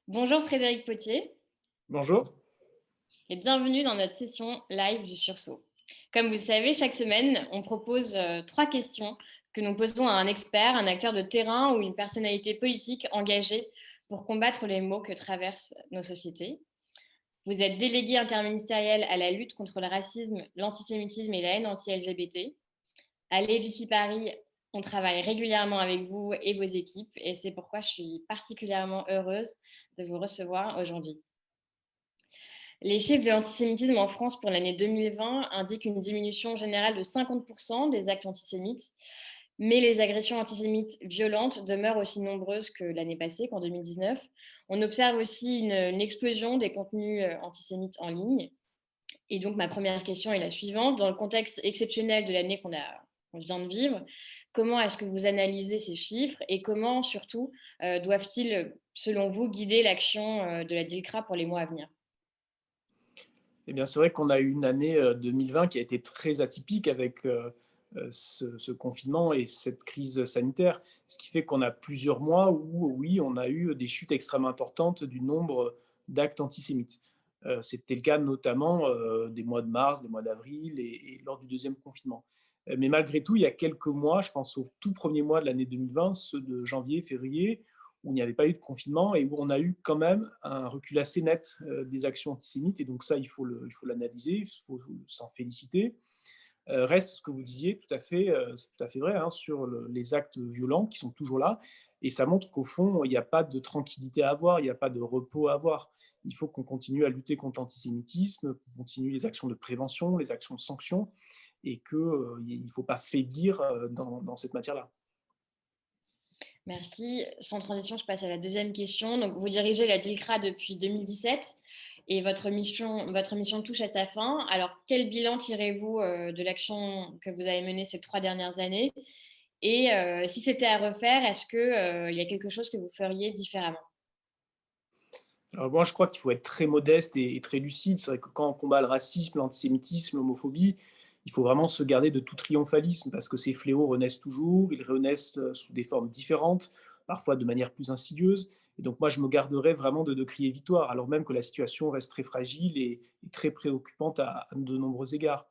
Bonjour Frédéric Potier Bonjour. et bienvenue dans notre session live du Sursaut. Comme vous le savez, chaque semaine, on propose trois questions que nous posons à un expert, un acteur de terrain ou une personnalité politique engagée pour combattre les maux que traversent nos sociétés. Vous êtes délégué interministériel à la lutte contre le racisme, l'antisémitisme et la haine anti-LGBT. À l'EGC Paris, on travaille régulièrement avec vous et vos équipes et c'est pourquoi je suis particulièrement heureuse de vous recevoir aujourd'hui. Les chiffres de l'antisémitisme en France pour l'année 2020 indiquent une diminution générale de 50% des actes antisémites, mais les agressions antisémites violentes demeurent aussi nombreuses que l'année passée, qu'en 2019. On observe aussi une explosion des contenus antisémites en ligne. Et donc, ma première question est la suivante. Dans le contexte exceptionnel de l'année qu'on vient de vivre, comment est-ce que vous analysez ces chiffres et comment, surtout, doivent-ils, selon vous, guider l'action de la DILCRA pour les mois à venir? Eh bien, c'est vrai qu'on a eu une année 2020 qui a été très atypique avec ce confinement et cette crise sanitaire, ce qui fait qu'on a plusieurs mois où, oui, on a eu des chutes extrêmement importantes du nombre d'actes antisémites. C'était le cas notamment des mois de mars, des mois d'avril et lors du deuxième confinement. Mais malgré tout, il y a quelques mois, je pense aux tout premiers mois de l'année 2020, ceux de janvier, février, où il n'y avait pas eu de confinement et où on a eu quand même un recul assez net des actions antisémites. Et donc ça, il faut l'analyser, il faut s'en féliciter. Reste ce que vous disiez, tout à fait, c'est tout à fait vrai, hein, sur les actes violents qui sont toujours là. Et ça montre qu'au fond, il n'y a pas de tranquillité à avoir, il n'y a pas de repos à avoir. Il faut qu'on continue à lutter contre l'antisémitisme, qu'on continue les actions de prévention, les actions de sanction, et qu'il ne faut pas faiblir dans cette matière-là. Merci. Sans transition, je passe à la deuxième question. Donc, vous dirigez la DILCRA depuis 2017 et votre mission touche à sa fin. Alors, quel bilan tirez-vous de l'action que vous avez menée ces 3 dernières années? Et si c'était à refaire, est-ce qu'il y a quelque chose que vous feriez différemment? Alors moi, je crois qu'il faut être très modeste et très lucide. C'est vrai que quand on combat le racisme, l'antisémitisme, l'homophobie, il faut vraiment se garder de tout triomphalisme parce que ces fléaux renaissent toujours, ils renaissent sous des formes différentes, parfois de manière plus insidieuse. Et donc moi, je me garderais vraiment de crier victoire, alors même que la situation reste très fragile et très préoccupante à de nombreux égards.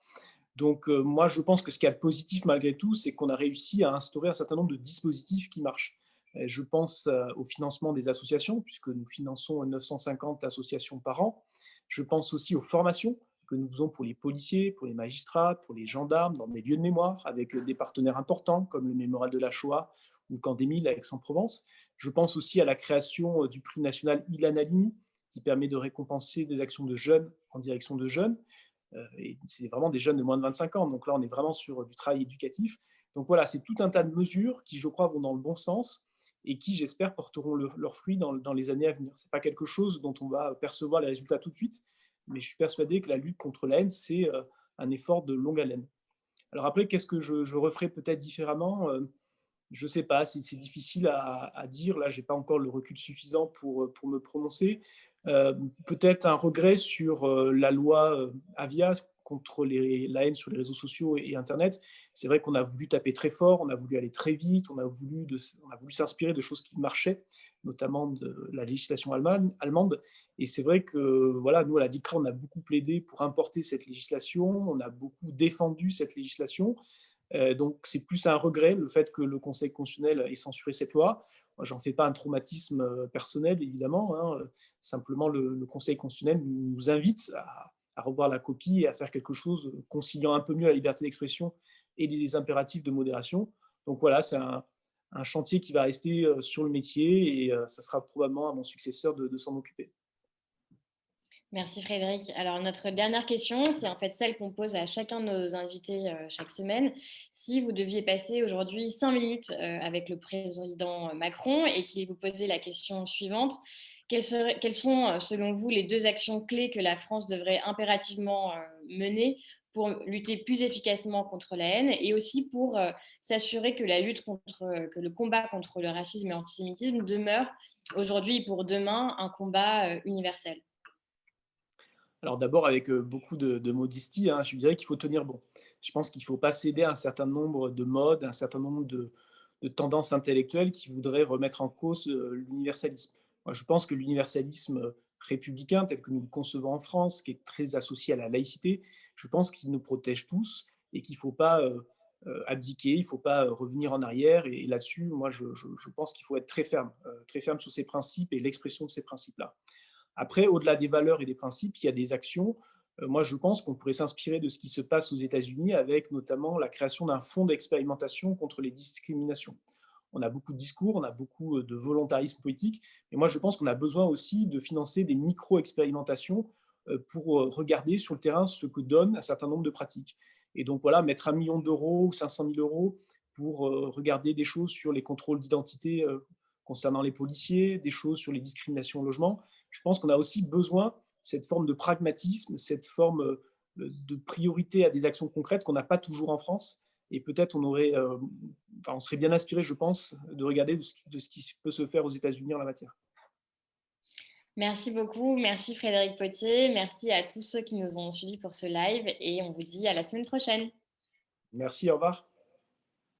Donc moi, je pense que ce qu'il y a de positif malgré tout, c'est qu'on a réussi à instaurer un certain nombre de dispositifs qui marchent. Je pense au financement des associations, puisque nous finançons 950 associations par an. Je pense aussi aux formations que nous faisons pour les policiers, pour les magistrats, pour les gendarmes, dans des lieux de mémoire, avec des partenaires importants comme le Mémorial de la Shoah ou le Camp d'Émile à Aix-en-Provence. Je pense aussi à la création du prix national Ilan Halimi, qui permet de récompenser des actions de jeunes en direction de jeunes. Et c'est vraiment des jeunes de moins de 25 ans. Donc là, on est vraiment sur du travail éducatif. Donc voilà, c'est tout un tas de mesures qui, je crois, vont dans le bon sens et qui, j'espère, porteront leurs fruits dans les années à venir. Ce n'est pas quelque chose dont on va percevoir les résultats tout de suite, mais je suis persuadé que la lutte contre la haine, c'est un effort de longue haleine. Alors après, qu'est-ce que je referais peut-être différemment? Je ne sais pas, c'est difficile à dire. Là, je n'ai pas encore le recul suffisant pour me prononcer. Peut-être un regret sur la loi Avia contre la haine sur les réseaux sociaux et Internet. C'est vrai qu'on a voulu taper très fort, on a voulu aller très vite, on a voulu s'inspirer de choses qui marchaient, notamment de la législation allemande. Et c'est vrai que voilà, nous, à la DICRA, on a beaucoup plaidé pour importer cette législation, on a beaucoup défendu cette législation. Donc c'est plus un regret, le fait que le Conseil constitutionnel ait censuré cette loi. Moi, j'en fais pas un traumatisme personnel, évidemment, hein. Simplement, le Conseil constitutionnel nous invite à revoir la copie et à faire quelque chose conciliant un peu mieux la liberté d'expression et les impératifs de modération. Donc voilà, c'est un chantier qui va rester sur le métier et ça sera probablement à mon successeur de s'en occuper. Merci Frédéric. Alors notre dernière question, c'est en fait celle qu'on pose à chacun de nos invités chaque semaine. Si vous deviez passer aujourd'hui 5 minutes avec le président Macron et qu'il vous posait la question suivante, quelles sont selon vous les deux actions clés que la France devrait impérativement mener pour lutter plus efficacement contre la haine et aussi pour s'assurer que que le combat contre le racisme et l'antisémitisme demeure aujourd'hui et pour demain un combat universel? Alors d'abord, avec beaucoup de modestie, hein, je dirais qu'il faut tenir bon. Je pense qu'il ne faut pas céder à un certain nombre de modes, un certain nombre de tendances intellectuelles qui voudraient remettre en cause l'universalisme. Moi, je pense que l'universalisme républicain, tel que nous le concevons en France, qui est très associé à la laïcité, je pense qu'il nous protège tous et qu'il ne faut pas abdiquer, il ne faut pas revenir en arrière. Et là-dessus, moi, je pense qu'il faut être très ferme sur ces principes et l'expression de ces principes-là. Après, au-delà des valeurs et des principes, il y a des actions. Moi, je pense qu'on pourrait s'inspirer de ce qui se passe aux États-Unis avec notamment la création d'un fonds d'expérimentation contre les discriminations. On a beaucoup de discours, on a beaucoup de volontarisme politique, mais moi, je pense qu'on a besoin aussi de financer des micro-expérimentations pour regarder sur le terrain ce que donne un certain nombre de pratiques. Et donc, voilà, mettre 1 million d'euros ou 500 000 euros pour regarder des choses sur les contrôles d'identité concernant les policiers, des choses sur les discriminations au logement. Je pense qu'on a aussi besoin de cette forme de pragmatisme, cette forme de priorité à des actions concrètes qu'on n'a pas toujours en France. Et peut-être on serait bien inspiré, je pense, de regarder de ce qui peut se faire aux États-Unis en la matière. Merci beaucoup. Merci Frédéric Potier. Merci à tous ceux qui nous ont suivis pour ce live et on vous dit à la semaine prochaine. Merci, au revoir.